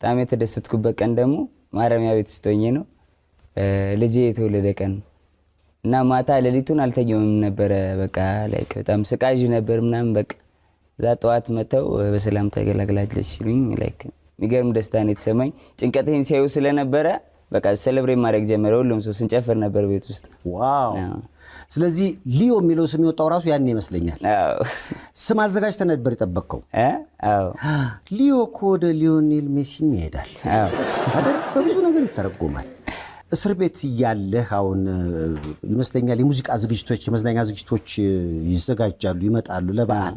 በጣም የተደሰትኩበት ቀን ደግሞ ማረሚያ ቤት ውስጥ ሆኜ ነው። ልጄ የተወለደ ቀን እና ማታ ሌሊቱን አልተኛውም ነበር። በቃ ላይክ በጣም ስቃዥ ነበር ምናምን በቃ እዛ ጠዋት መተው በሰላም ተገላግላለች ሲሉኝ ላይክ የሚገርም ደስታ ነው የተሰማኝ። ጭንቀቴን ሲያዩ ስለነበረ በቃ ሴሌብሬት ማድረግ ጀመረ። ሁሉም ሰው ስንጨፍር ነበር ቤት ውስጥ። ዋው! ስለዚህ ሊዮ የሚለው ስም የወጣው ራሱ ያን ይመስለኛል። አዎ። ስም አዘጋጅተህ ነበር የጠበቅከው? አዎ። ሊዮ እኮ ወደ ሊዮኔል ሜሲ ይሄዳል። አዎ አይደል? በብዙ ነገር ይተረጎማል። እስር ቤት ያለህ አሁን ይመስለኛል የሙዚቃ ዝግጅቶች፣ የመዝናኛ ዝግጅቶች ይዘጋጃሉ፣ ይመጣሉ ለበዓል።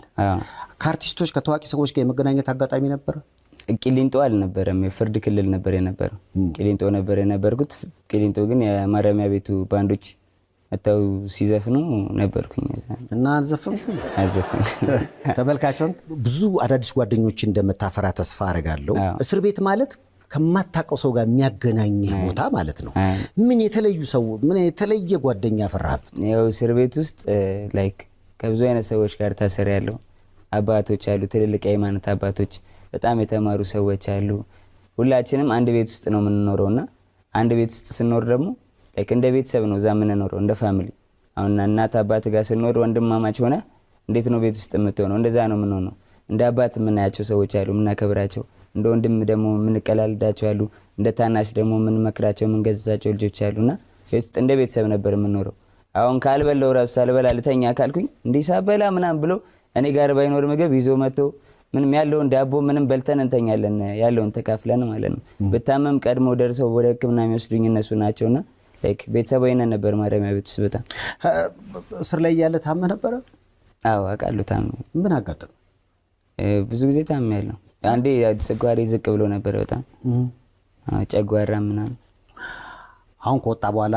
ከአርቲስቶች ከታዋቂ ሰዎች ጋር የመገናኘት አጋጣሚ ነበር? ቂሊንጦ አልነበረም፣ የፍርድ ክልል ነበር የነበረው። ቂሊንጦ ነበር የነበርኩት። ቂሊንጦ ግን የማረሚያ ቤቱ ባንዶች መተው ሲዘፍኑ ነበርኩኝ እዛ። እና አልዘፈንኩም? አልዘፈንኩም። ተመልካቾች ብዙ አዳዲስ ጓደኞች እንደምታፈራ ተስፋ አደርጋለሁ። እስር ቤት ማለት ከማታውቀው ሰው ጋር የሚያገናኝህ ቦታ ማለት ነው። ምን የተለዩ ሰው ምን የተለየ ጓደኛ ፈራህበት? ያው እስር ቤት ውስጥ ላይክ ከብዙ አይነት ሰዎች ጋር ታሰሪያለሁ። አባቶች አሉ፣ ትልልቅ የሃይማኖት አባቶች፣ በጣም የተማሩ ሰዎች አሉ። ሁላችንም አንድ ቤት ውስጥ ነው የምንኖረውና አንድ ቤት ውስጥ ስንኖር ደግሞ ላይክ እንደ ቤተሰብ ነው እዛ የምንኖረው፣ እንደ ፋሚሊ። አሁን እናት አባት ጋር ስንኖር ወንድማማች ሆነ እንዴት ነው ቤት ውስጥ የምትሆነው? እንደዛ ነው የምንሆነው። እንደ አባት የምናያቸው ሰዎች አሉ፣ የምናከብራቸው። እንደ ወንድም ደግሞ የምንቀላልዳቸው አሉ። እንደ ታናሽ ደግሞ የምንመክራቸው የምንገዛቸው ልጆች አሉና ቤት ውስጥ እንደ ቤተሰብ ነበር የምንኖረው። አሁን ካልበላው ራሱ ሳልበላ ልተኛ ካልኩኝ እንዲህ ሳበላ ምናምን ብሎ እኔ ጋር ባይኖር ምግብ ይዞ መጥቶ ምንም ያለውን ዳቦ ምንም በልተን እንተኛለን፣ ያለውን ተካፍለን ማለት ነው። በታመም ቀድሞ ደርሰው ወደ ሕክምና የሚወስዱኝ እነሱ ናቸውና ላይክ ቤተሰባዊ ነበር ማረሚያ ቤት ውስጥ። በጣም እስር ላይ ያለ ታመህ ነበረ? አዎ አውቃለሁ። ታመህ ምን አጋጠመ? ብዙ ጊዜ ታመያለሁ። አንዴ ስኳሬ ዝቅ ብሎ ነበር በጣም ጨጓራ ምናምን። አሁን ከወጣ በኋላ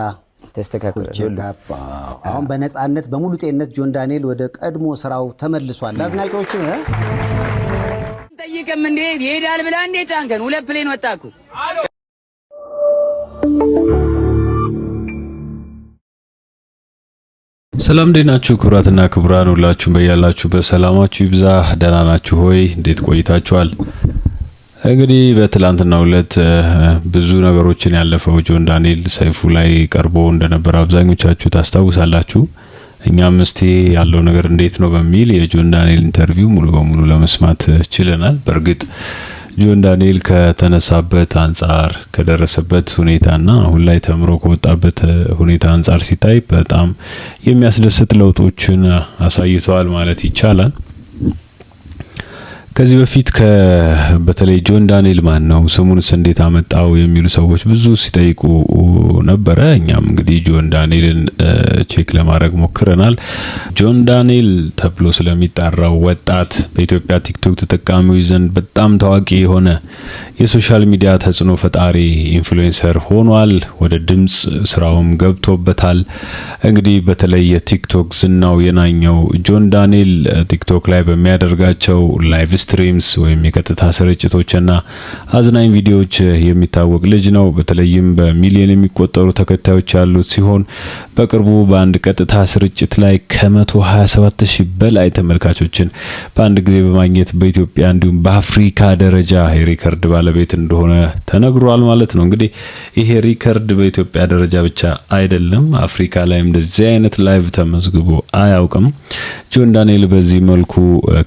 ተስተካክሏል። አሁን በነፃነት በሙሉ ጤንነት ጆን ዳንኤል ወደ ቀድሞ ስራው ተመልሷል። አድናቂዎች ጠይቅም እንዴ ይሄዳል ብላ እንዴ ጫንከን ሁለት ፕሌን ወጣኩ። ሰላም እንዴት ናችሁ? ክቡራትና ክቡራን ሁላችሁም በያላችሁ በሰላማችሁ ይብዛ። ደህና ናችሁ ሆይ? እንዴት ቆይታችኋል? እንግዲህ በትላንትናው ዕለት ብዙ ነገሮችን ያለፈው ጆን ዳንኤል ሰይፉ ላይ ቀርቦ እንደነበር አብዛኞቻችሁ ታስታውሳላችሁ። እኛም እስቲ ያለው ነገር እንዴት ነው በሚል የጆን ዳንኤል ኢንተርቪው ሙሉ በሙሉ ለመስማት ችለናል። በእርግጥ ጆን ዳንኤል ከተነሳበት አንጻር ከደረሰበት ሁኔታና አሁን ላይ ተምሮ ከወጣበት ሁኔታ አንጻር ሲታይ በጣም የሚያስደስት ለውጦችን አሳይቷል ማለት ይቻላል። ከዚህ በፊት በተለይ ጆን ዳንኤል ማን ነው ስሙንስ እንዴት አመጣው የሚሉ ሰዎች ብዙ ሲጠይቁ ነበረ። እኛም እንግዲህ ጆን ዳንኤልን ቼክ ለማድረግ ሞክረናል። ጆን ዳንኤል ተብሎ ስለሚጠራው ወጣት በኢትዮጵያ ቲክቶክ ተጠቃሚዎች ዘንድ በጣም ታዋቂ የሆነ የሶሻል ሚዲያ ተጽዕኖ ፈጣሪ ኢንፍሉዌንሰር ሆኗል። ወደ ድምጽ ስራውም ገብቶበታል። እንግዲህ በተለይ የቲክቶክ ዝናው የናኘው ጆን ዳንኤል ቲክቶክ ላይ በሚያደርጋቸው ላይቭ ስትሪምስ ወይም የቀጥታ ስርጭቶችና አዝናኝ ቪዲዮዎች የሚታወቅ ልጅ ነው። በተለይም በሚሊዮን የሚቆጠሩ ተከታዮች ያሉት ሲሆን በቅርቡ በአንድ ቀጥታ ስርጭት ላይ ከ127,000 በላይ ተመልካቾችን በአንድ ጊዜ በማግኘት በኢትዮጵያ እንዲሁም በአፍሪካ ደረጃ የሪከርድ ባለቤት እንደሆነ ተነግሯል ማለት ነው። እንግዲህ ይሄ ሪከርድ በኢትዮጵያ ደረጃ ብቻ አይደለም፣ አፍሪካ ላይም እንደዚህ አይነት ላይቭ ተመዝግቦ አያውቅም። ጆን ዳንኤል በዚህ መልኩ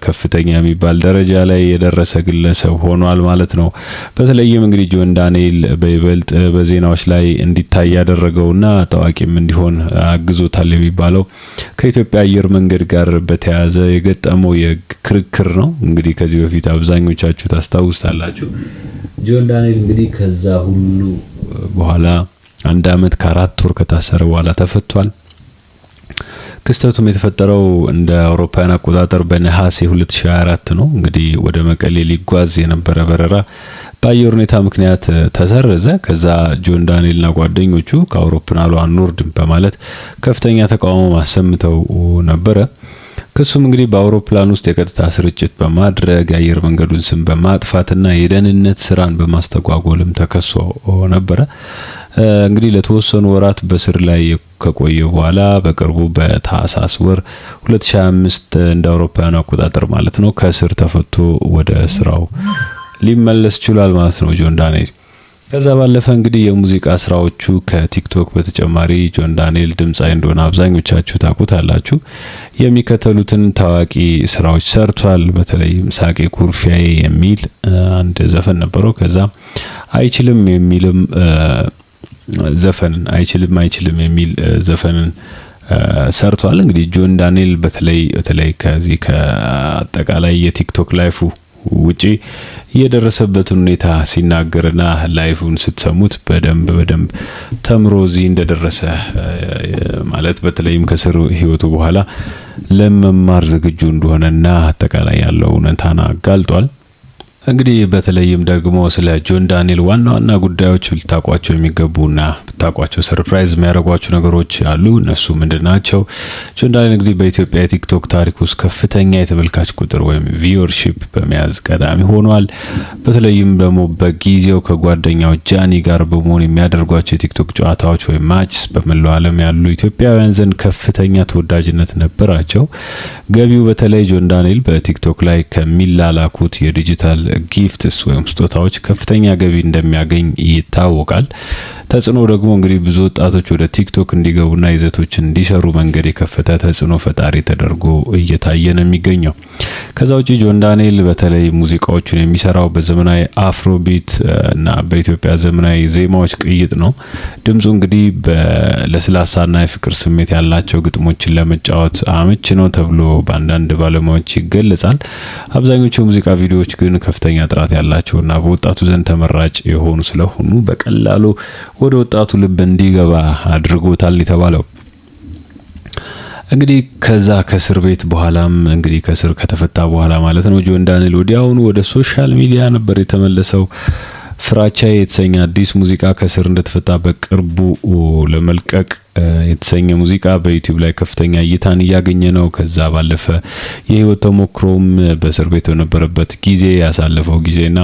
ከፍተኛ የሚባል ደረጃ ላይ የደረሰ ግለሰብ ሆኗል ማለት ነው። በተለይም እንግዲህ ጆን ዳንኤል በይበልጥ በዜናዎች ላይ እንዲታይ ያደረገውና ታዋቂም እንዲሆን አግዞታል የሚባለው ከኢትዮጵያ አየር መንገድ ጋር በተያያዘ የገጠመው የክርክር ነው። እንግዲህ ከዚህ በፊት አብዛኞቻችሁ ታስታውሳላችሁ። ጆን ዳንኤል እንግዲህ ከዛ ሁሉ በኋላ 1 አመት ከ4 ወር ከታሰረ በኋላ ተፈቷል። ክስተቱም የተፈጠረው እንደ አውሮፓውያን አቆጣጠር በነሐሴ 2024 ነው። እንግዲህ ወደ መቀሌ ሊጓዝ የነበረ በረራ በአየር ሁኔታ ምክንያት ተሰረዘ። ከዛ ጆን ዳንኤልና ጓደኞቹ ከአውሮፕላኑ አንወርድም በማለት ከፍተኛ ተቃውሞ አሰምተው ነበረ። ክሱም እንግዲህ በአውሮፕላን ውስጥ የቀጥታ ስርጭት በማድረግ የአየር መንገዱን ስም በማጥፋትና የደህንነት ስራን በማስተጓጎልም ተከሶ ነበረ። እንግዲህ ለተወሰኑ ወራት በስር ላይ ከቆየ በኋላ በቅርቡ በታህሳስ ወር 2025 እንደ አውሮፓውያን አቆጣጠር ማለት ነው ከስር ተፈቶ ወደ ስራው ሊመለስ ችሏል ማለት ነው ጆን ዳንኤል። ከዛ ባለፈ እንግዲህ የሙዚቃ ስራዎቹ ከቲክቶክ በተጨማሪ ጆን ዳንኤል ድምጻዊ እንደሆነ አብዛኞቻችሁ ታውቁታላችሁ። የሚከተሉትን ታዋቂ ስራዎች ሰርቷል። በተለይም ሳቄ ኩርፊያዬ የሚል አንድ ዘፈን ነበረው። ከዛ አይችልም የሚልም ዘፈንን አይችልም የሚል ዘፈንን ሰርቷል። እንግዲህ ጆን ዳንኤል በተለይ ከዚህ ከአጠቃላይ የቲክቶክ ላይፉ ውጪ የደረሰበትን ሁኔታ ሲናገርና ላይፉን ስትሰሙት በደንብ ተምሮ እዚህ እንደደረሰ ማለት በተለይም ከስር ህይወቱ በኋላ ለመማር ዝግጁ እንደሆነና አጠቃላይ ያለው እውነታን አጋልጧል። እንግዲህ በተለይም ደግሞ ስለ ጆን ዳንኤል ዋና ጉዳዮች ልታቋቸው የሚገቡና ብታቋቸው ሰርፕራይዝ የሚያደርጓቸው ነገሮች አሉ። እነሱ ምንድናቸው? ጆን ዳንኤል እንግዲህ በኢትዮጵያ የቲክቶክ ታሪክ ውስጥ ከፍተኛ የተመልካች ቁጥር ወይም ቪወርሺፕ በመያዝ ቀዳሚ ሆኗል። በተለይም ደግሞ በጊዜው ከጓደኛው ጃኒ ጋር በመሆን የሚያደርጓቸው የቲክቶክ ጨዋታዎች ወይም ማችስ በመላው ዓለም ያሉ ኢትዮጵያውያን ዘንድ ከፍተኛ ተወዳጅነት ነበራቸው። ገቢው በተለይ ጆን ዳንኤል በቲክቶክ ላይ ከሚላላኩት የዲጂታል ጊፍትስ ወይም ስጦታዎች ከፍተኛ ገቢ እንደሚያገኝ ይታወቃል። ተጽዕኖ ደግሞ እንግዲህ ብዙ ወጣቶች ወደ ቲክቶክ እንዲገቡና ይዘቶችን እንዲሰሩ መንገድ የከፈተ ተጽዕኖ ፈጣሪ ተደርጎ እየታየ ነው የሚገኘው። ከዛ ውጪ ጆን ዳንኤል በተለይ ሙዚቃዎቹን የሚሰራው በዘመናዊ አፍሮቢት እና በኢትዮጵያ ዘመናዊ ዜማዎች ቅይጥ ነው። ድምጹ እንግዲህ በለስላሳና የፍቅር ስሜት ያላቸው ግጥሞችን ለመጫወት አመች ነው ተብሎ በአንዳንድ ባለሙያዎች ይገለጻል። አብዛኞቹ የሙዚቃ ቪዲዮዎች ግን ከፍተኛ ጥራት ያላቸውና በወጣቱ ዘንድ ተመራጭ የሆኑ ስለሆኑ በቀላሉ ወደ ወጣቱ ልብ እንዲገባ አድርጎታል የተባለው። እንግዲህ ከዛ ከእስር ቤት በኋላም እንግዲህ ከእስር ከተፈታ በኋላ ማለት ነው ጆን ዳንኤል ወዲያውኑ ወደ ሶሻል ሚዲያ ነበር የተመለሰው። ፍራቻ የተሰኘ አዲስ ሙዚቃ ከእስር እንደተፈታ በቅርቡ ለመልቀቅ የተሰኘ ሙዚቃ በዩቲዩብ ላይ ከፍተኛ እይታን እያገኘ ነው። ከዛ ባለፈ የህይወት ተሞክሮም በእስር ቤት በነበረበት ጊዜ ያሳለፈው ጊዜና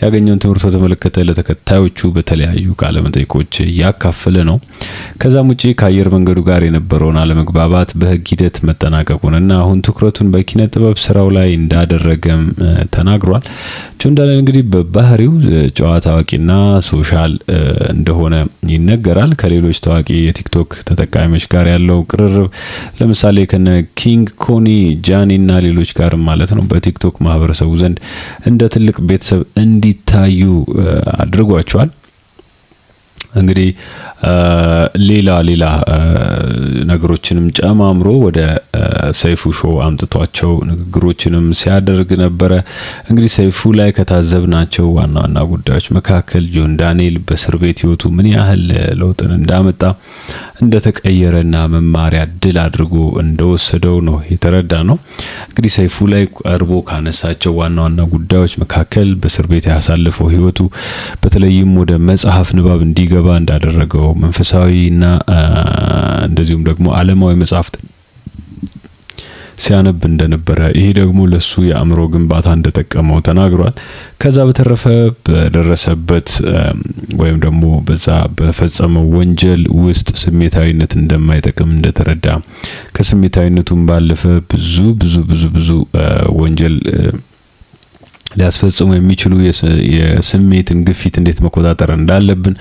ያገኘውን ትምህርት በተመለከተ ለተከታዮቹ በተለያዩ ቃለ መጠይቆች ያካፈለ ነው። ከዛም ውጪ ከአየር መንገዱ ጋር የነበረውን አለመግባባት በህግ ሂደት መጠናቀቁንና አሁን ትኩረቱን በኪነ ጥበብ ስራው ላይ እንዳደረገም ተናግሯል። ጆን ዳንኤል እንግዲህ በባህሪው ጨዋታ አዋቂና ሶሻል እንደሆነ ይነገራል። ከሌሎች ታዋቂ የቲክቶክ ተጠቃሚዎች ጋር ያለው ቅርርብ ለምሳሌ ከነ ኪንግ ኮኒ፣ ጃኒ እና ሌሎች ጋር ማለት ነው በቲክቶክ ማህበረሰቡ ዘንድ እንደ ትልቅ ቤተሰብ እንዲታዩ አድርጓቸዋል። እንግዲህ ሌላ ነገሮችንም ጨማምሮ ወደ ሰይፉ ሾው አምጥቷቸው ንግግሮችንም ሲያደርግ ነበረ። እንግዲህ ሰይፉ ላይ ከታዘብናቸው ዋና ጉዳዮች መካከል ጆን ዳንኤል በእስር ቤት ህይወቱ ምን ያህል ለውጥን እንዳመጣ እንደተቀየረና መማሪያ ድል አድርጎ እንደወሰደው ነው የተረዳ ነው። እንግዲህ ሰይፉ ላይ ቀርቦ ካነሳቸው ዋና ጉዳዮች መካከል በእስር ቤት ያሳለፈው ህይወቱ በተለይም ወደ መጽሐፍ ንባብ እንዲገባ እንዳደረገው መንፈሳዊና እንደዚሁም ደግሞ ዓለማዊ መጽሐፍት ሲያነብ እንደነበረ ይሄ ደግሞ ለሱ የአእምሮ ግንባታ እንደጠቀመው ተናግሯል። ከዛ በተረፈ በደረሰበት ወይም ደግሞ በዛ በፈጸመው ወንጀል ውስጥ ስሜታዊነት እንደማይጠቅም እንደተረዳ ከስሜታዊነቱም ባለፈ ብዙ ወንጀል ሊያስፈጽሙ የሚችሉ የስሜትን ግፊት እንዴት መቆጣጠር እንዳለብን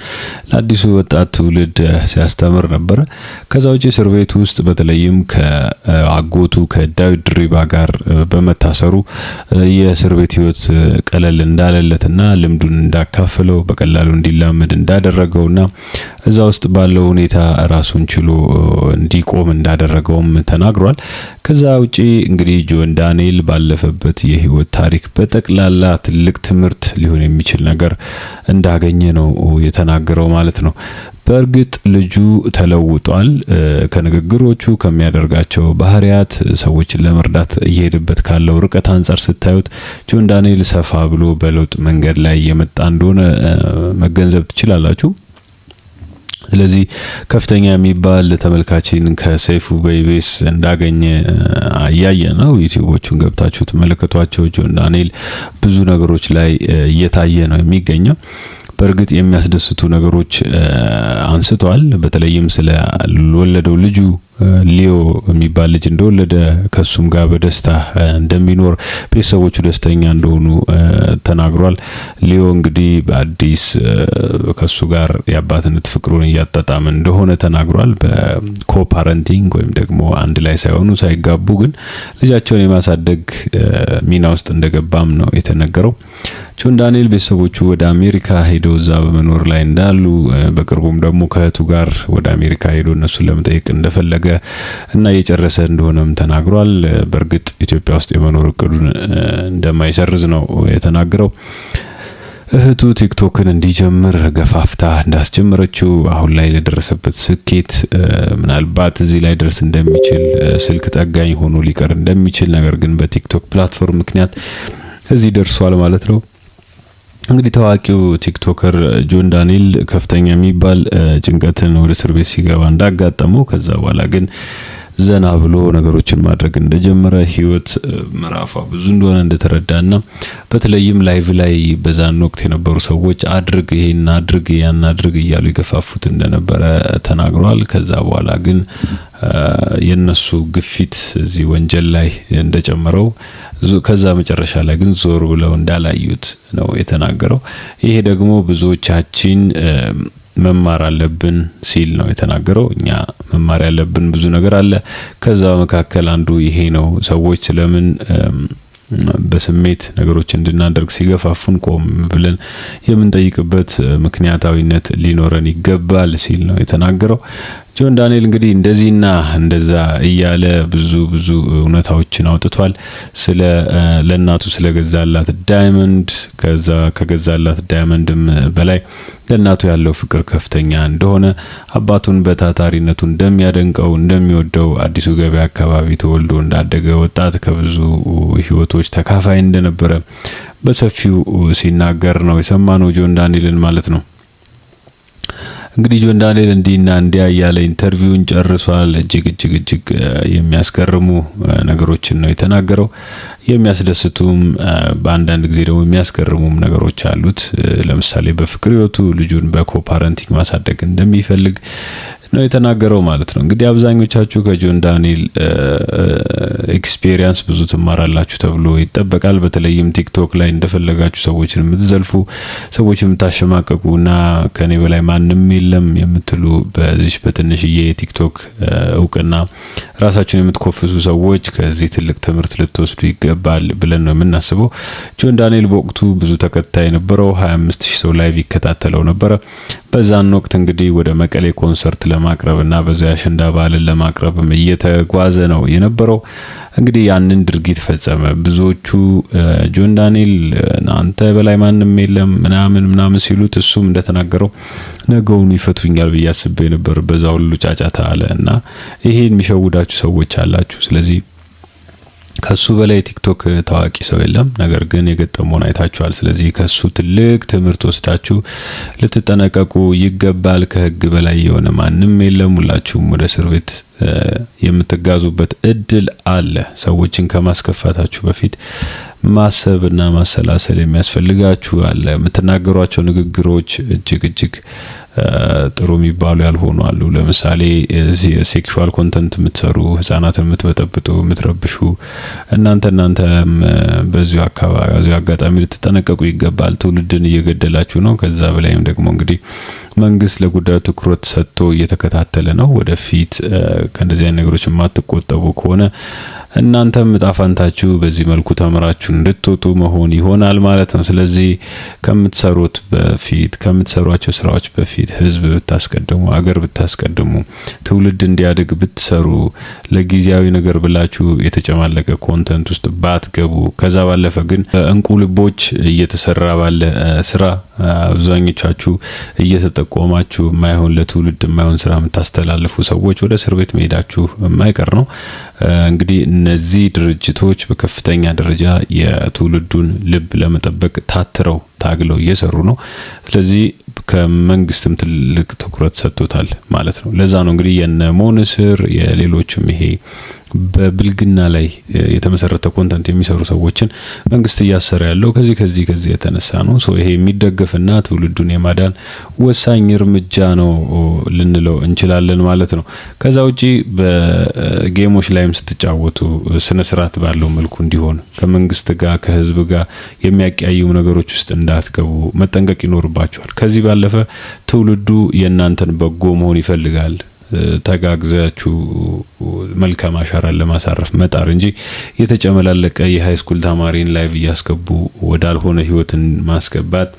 ለአዲሱ ወጣት ትውልድ ሲያስተምር ነበር። ከዛ ውጪ እስር ቤት ውስጥ በተለይም ከአጎቱ ከዳዊት ድሪባ ጋር በመታሰሩ የእስር ቤት ህይወት ቀለል እንዳለለትና ልምዱን እንዳካፈለው በቀላሉ እንዲላመድ እንዳደረገውና እዛ ውስጥ ባለው ሁኔታ ራሱን ችሎ እንዲቆም እንዳደረገውም ተናግሯል። ከዛ ውጪ እንግዲህ ጆን ዳንኤል ባለፈበት የህይወት ታሪክ በጠቅላላ ትልቅ ትምህርት ሊሆን የሚችል ነገር እንዳገኘ ነው የተናገረው ማለት ነው። በእርግጥ ልጁ ተለውጧል። ከንግግሮቹ ከሚያደርጋቸው ባህሪያት ሰዎችን ለመርዳት እየሄደበት ካለው ርቀት አንፃር ስታዩት ጆን ዳንኤል ሰፋ ብሎ በለውጥ መንገድ ላይ የመጣ እንደሆነ መገንዘብ ትችላላችሁ። ስለዚህ ከፍተኛ የሚባል ተመልካችን ከሰይፉ በኢቢኤስ እንዳገኘ ያየ ነው። ዩቲዩቦቹን ገብታችሁ ተመልከቷቸው። ጆን ዳንኤል ብዙ ነገሮች ላይ እየታየ ነው የሚገኘው። በእርግጥ የሚያስደስቱ ነገሮች አንስተዋል። በተለይም ስለ ወለደው ልጁ ሊዮ የሚባል ልጅ እንደወለደ ከሱም ጋር በደስታ እንደሚኖር ቤተሰቦቹ ደስተኛ እንደሆኑ ተናግሯል። ሊዮ እንግዲህ በአዲስ ከሱ ጋር የአባትነት ፍቅሩን እያጣጣመ እንደሆነ ተናግሯል። በኮፓረንቲንግ ወይም ደግሞ አንድ ላይ ሳይሆኑ ሳይጋቡ ግን ልጃቸውን የማሳደግ ሚና ውስጥ እንደገባም ነው የተነገረው። ጆን ዳንኤል ቤተሰቦቹ ወደ አሜሪካ ሄደው እዛ በመኖር ላይ እንዳሉ በቅርቡም ደግሞ ከእህቱ ጋር ወደ አሜሪካ ሄዶ እነሱን ለመጠየቅ እንደፈለገ እና እየጨረሰ እንደሆነም ተናግሯል። በእርግጥ ኢትዮጵያ ውስጥ የመኖር እቅዱን እንደማይሰርዝ ነው የተናገረው። እህቱ ቲክቶክን እንዲጀምር ገፋፍታ እንዳስጀመረችው አሁን ላይ ለደረሰበት ስኬት ምናልባት እዚህ ላይ ደርስ እንደሚችል ስልክ ጠጋኝ ሆኖ ሊቀር እንደሚችል ነገር ግን በቲክቶክ ፕላትፎርም ምክንያት እዚህ ደርሷል ማለት ነው። እንግዲህ ታዋቂው ቲክቶከር ጆን ዳንኤል ከፍተኛ የሚባል ጭንቀትን ወደ እስር ቤት ሲገባ እንዳጋጠመው ከዛ በኋላ ግን ዘና ብሎ ነገሮችን ማድረግ እንደጀመረ ህይወት ምዕራፏ ብዙ እንደሆነ እንደተረዳና በተለይም ላይቭ ላይ በዛን ወቅት የነበሩ ሰዎች አድርግ ይሄን አድርግ ያን አድርግ እያሉ ይገፋፉት እንደነበረ ተናግሯል። ከዛ በኋላ ግን የነሱ ግፊት እዚህ ወንጀል ላይ እንደጨመረው ከዛ መጨረሻ ላይ ግን ዞር ብለው እንዳላዩት ነው የተናገረው። ይሄ ደግሞ ብዙዎቻችን መማር አለብን ሲል ነው የተናገረው። እኛ መማር ያለብን ብዙ ነገር አለ። ከዛ መካከል አንዱ ይሄ ነው። ሰዎች ስለምን በስሜት ነገሮች እንድናደርግ ሲገፋፉን ቆም ብለን የምንጠይቅበት ምክንያታዊነት ሊኖረን ይገባል ሲል ነው የተናገረው። ጆን ዳንኤል እንግዲህ እንደዚህና እንደዛ እያለ ብዙ እውነታዎችን አውጥቷል። ስለ ለናቱ ስለገዛላት ዳይመንድ ከዛ ከገዛላት ዳይመንድም በላይ ለናቱ ያለው ፍቅር ከፍተኛ እንደሆነ አባቱን በታታሪነቱ እንደሚያደንቀው እንደሚወደው አዲሱ ገበያ አካባቢ ተወልዶ እንዳደገ ወጣት ከብዙ ህይወቶች ተካፋይ እንደነበረ በሰፊው ሲናገር ነው የሰማነው ጆን ዳንኤልን ማለት ነው። እንግዲህ ጆን ዳንኤል እንዲና እንዲያ ያለ ኢንተርቪውን ጨርሷል። እጅግ የሚያስገርሙ ነገሮችን ነው የተናገረው። የሚያስደስቱም በአንዳንድ ጊዜ ደግሞ የሚያስገርሙም ነገሮች አሉት። ለምሳሌ በፍቅር ህይወቱ ልጁን በኮፓረንቲንግ ማሳደግ እንደሚፈልግ ነው የተናገረው ማለት ነው። እንግዲህ አብዛኞቻችሁ ከጆን ዳንኤል ኤክስፒሪየንስ ብዙ ትማራላችሁ ተብሎ ይጠበቃል። በተለይም ቲክቶክ ላይ እንደፈለጋችሁ ሰዎችን የምትዘልፉ ሰዎችን የምታሸማቀቁና ከኔ በላይ ማንም የለም የምትሉ በዚህ በትንሽዬ ቲክቶክ እውቅና ራሳችሁን የምትኮፍሱ ሰዎች ከዚህ ትልቅ ትምህርት ልትወስዱ ይገባል ብለን ነው የምናስበው። ጆን ዳንኤል በወቅቱ ብዙ ተከታይ ነበረው። 25000 ሰው ላይቭ ይከታተለው ነበር። በዛን ወቅት እንግዲህ ወደ መቀሌ ኮንሰርት ለማቅረብና በዚያ አሸንዳ በዓልን ለማቅረብም እየተጓዘ ነው የነበረው። እንግዲህ ያንን ድርጊት ፈጸመ። ብዙዎቹ ጆን ዳንኤል አንተ በላይ ማንም የለም ምናምን ሲሉት እሱም እንደተናገረው ነገውን ይፈቱኛል በያስበ ነበር በዛ ሁሉ ጫጫታ አለና ይሄን የሚሸውዳችሁ ሰዎች አላችሁ። ስለዚህ ከሱ በላይ ቲክቶክ ታዋቂ ሰው የለም። ነገር ግን የገጠመውን አይታችኋል። ስለዚህ ከሱ ትልቅ ትምህርት ወስዳችሁ ልትጠነቀቁ ይገባል። ከህግ በላይ የሆነ ማንም የለም። ሁላችሁም ወደ እስር ቤት የምትጋዙበት እድል አለ። ሰዎችን ከማስከፋታችሁ በፊት ማሰብና ማሰላሰል የሚያስፈልጋችሁ አለ። የምትናገሯቸው ንግግሮች እጅግ ጥሩ የሚባሉ ያልሆኑ አሉ። ለምሳሌ ሴክሹዋል ኮንተንት የምትሰሩ ህፃናትን የምትበጠብጡ የምትረብሹ እናንተም በዚሁ አጋጣሚ ልትጠነቀቁ ይገባል። ትውልድን እየገደላችሁ ነው። ከዛ በላይም ደግሞ እንግዲህ መንግስት ለጉዳዩ ትኩረት ሰጥቶ እየተከታተለ ነው። ወደፊት ከእንደዚህ አይነት ነገሮች የማትቆጠቡ ከሆነ እናንተም ጣፋንታችሁ በዚህ መልኩ ተመራችሁ እንድትወጡ መሆን ይሆናል ማለት ነው። ስለዚህ ከምትሰሯቸው ስራዎች በፊት ህዝብ ብታስቀድሙ፣ አገር ብታስቀድሙ፣ ትውልድ እንዲያድግ ብትሰሩ፣ ለጊዜያዊ ነገር ብላችሁ የተጨማለቀ ኮንተንት ውስጥ ባትገቡ፣ ከዛ ባለፈ ግን እንቁ ልቦች እየተሰራ ባለ ስራ አብዛኞቻችሁ እየተጠቆማችሁ የማይሆን ለትውልድ የማይሆን ስራ የምታስተላልፉ ሰዎች ወደ እስር ቤት መሄዳችሁ የማይቀር ነው። እንግዲህ እነዚህ ድርጅቶች በከፍተኛ ደረጃ የትውልዱን ልብ ለመጠበቅ ታግለው እየሰሩ ነው። ስለዚህ ከመንግስትም ትልቅ ትኩረት ሰጥቶታል ማለት ነው። ለዛ ነው እንግዲህ የነ ሞንስር የሌሎችም ይሄ በብልግና ላይ የተመሰረተ ኮንተንት የሚሰሩ ሰዎችን መንግስት እያሰረ ያለው ከዚህ የተነሳ ነው። ሶ ይሄ የሚደገፍና ትውልዱን የማዳን ወሳኝ እርምጃ ነው ልንለው እንችላለን ማለት ነው። ከዛ ውጪ በጌሞች ላይም ስትጫወቱ ስነ ስርዓት ባለው መልኩ እንዲሆን ከመንግስት ጋር ከህዝብ ጋር የሚያቀያይሙ ነገሮች ውስጥ እንዳትገቡ መጠንቀቅ ይኖርባችኋል። ከዚህ ባለፈ ትውልዱ የእናንተን በጎ መሆን ይፈልጋል። ተጋግዛችሁ መልካም አሻራን ለማሳረፍ መጣር እንጂ የተጨመላለቀ የሃይስኩል ተማሪን ላይቭ እያስገቡ ወዳልሆነ ህይወትን ማስገባት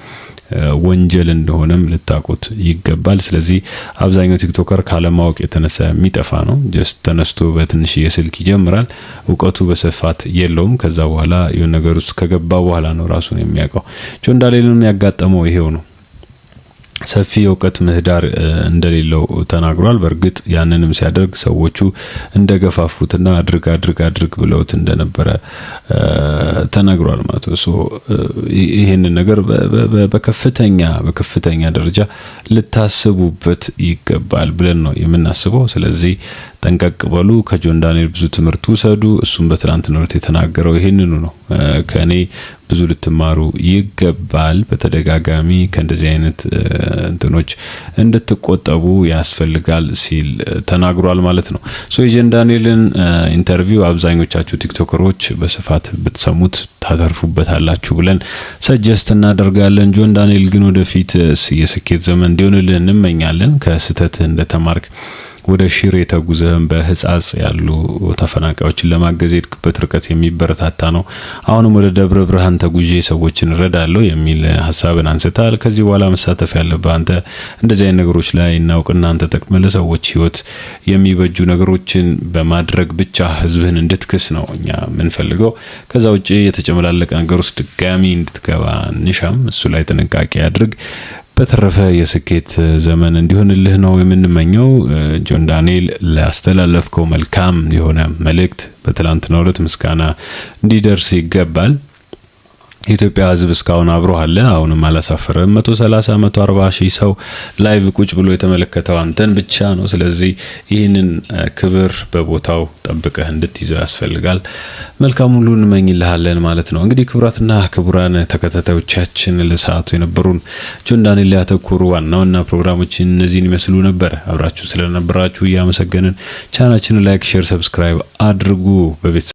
ወንጀል እንደሆነም ልታውቁት ይገባል። ስለዚህ አብዛኛው ቲክቶከር ካለማወቅ የተነሳ የሚጠፋ ነው። ጀስት ተነስቶ በትንሽ የስልክ ይጀምራል። እውቀቱ በስፋት የለውም። ከዛ በኋላ የሆነ ነገር ውስጥ ከገባ በኋላ ነው ራሱን የሚያውቀው። ጆን ዳንኤልን ያጋጠመው ይሄው ነው። ሰፊ የእውቀት ምህዳር እንደሌለው ተናግሯል። በእርግጥ ያንንም ሲያደርግ ሰዎቹ እንደገፋፉትና አድርግ ብለውት እንደነበረ ተናግሯል ማለት ነው። ሶ ይሄንን ነገር በከፍተኛ ደረጃ ልታስቡበት ይገባል ብለን ነው የምናስበው። ስለዚህ ጠንቀቅ በሉ። ከጆን ዳንኤል ብዙ ትምህርት ውሰዱ። እሱም በትናንትናው ዕለት የተናገረው ይሄንኑ ነው። ከኔ ብዙ ልትማሩ ይገባል። በተደጋጋሚ ከእንደዚህ አይነት እንትኖች እንድትቆጠቡ ያስፈልጋል ሲል ተናግሯል ማለት ነው። ሶ የጆን ዳንኤልን ኢንተርቪው አብዛኞቻችሁ ቲክቶከሮች በስፋት ብትሰሙት ታተርፉበታላችሁ ብለን ሰጀስት እናደርጋለን። ጆን ዳንኤል ግን ወደፊት የስኬት ዘመን እንዲሆንልህ እንመኛለን። ከስህተት እንደተማርክ ወደ ሽሬ ተጉዘህም በህጻጽ ያሉ ተፈናቃዮችን ለማገዝ የሄድክበት ርቀት የሚበረታታ ነው። አሁንም ወደ ደብረ ብርሃን ተጉዤ ሰዎችን እረዳለሁ የሚል ሐሳብን አንስታል። ከዚህ በኋላ መሳተፍ ያለብህ አንተ እንደዚህ አይነት ነገሮች ላይ እናውቅና አንተ ጠቅመህ ለሰዎች ህይወት የሚበጁ ነገሮችን በማድረግ ብቻ ህዝብህን እንድትክስ ነው እኛ የምንፈልገው። ከዛ ውጪ የተጨመላለቀ ነገር ውስጥ ድጋሚ እንድትገባ ንሻም። እሱ ላይ ጥንቃቄ አድርግ። በተረፈ የስኬት ዘመን እንዲሆንልህ ነው የምንመኘው። ጆን ዳንኤል ላስተላለፍከው መልካም የሆነ መልእክት በትላንትናው ዕለት ምስጋና እንዲደርስ ይገባል። የኢትዮጵያ ህዝብ እስካሁን አብሮ አለ። አሁንም አላሳፈረም። 140 ሺህ ሰው ላይቭ ቁጭ ብሎ የተመለከተው አንተን ብቻ ነው። ስለዚህ ይህንን ክብር በቦታው ጠብቀህ እንድትይዘው ያስፈልጋል። መልካም ሁሉ እንመኝልሃለን ማለት ነው። እንግዲህ ክቡራትና ክቡራን ተከታታዮቻችን ለሰዓቱ የነበሩን ጆን ዳንኤል ላይ ያተኮሩ ዋና ፕሮግራሞችን እነዚህን ይመስሉ ነበር። አብራችሁ ስለነበራችሁ እያመሰገንን ቻናላችንን ላይክ፣ ሼር፣ ሰብስክራይብ አድርጉ። በቤት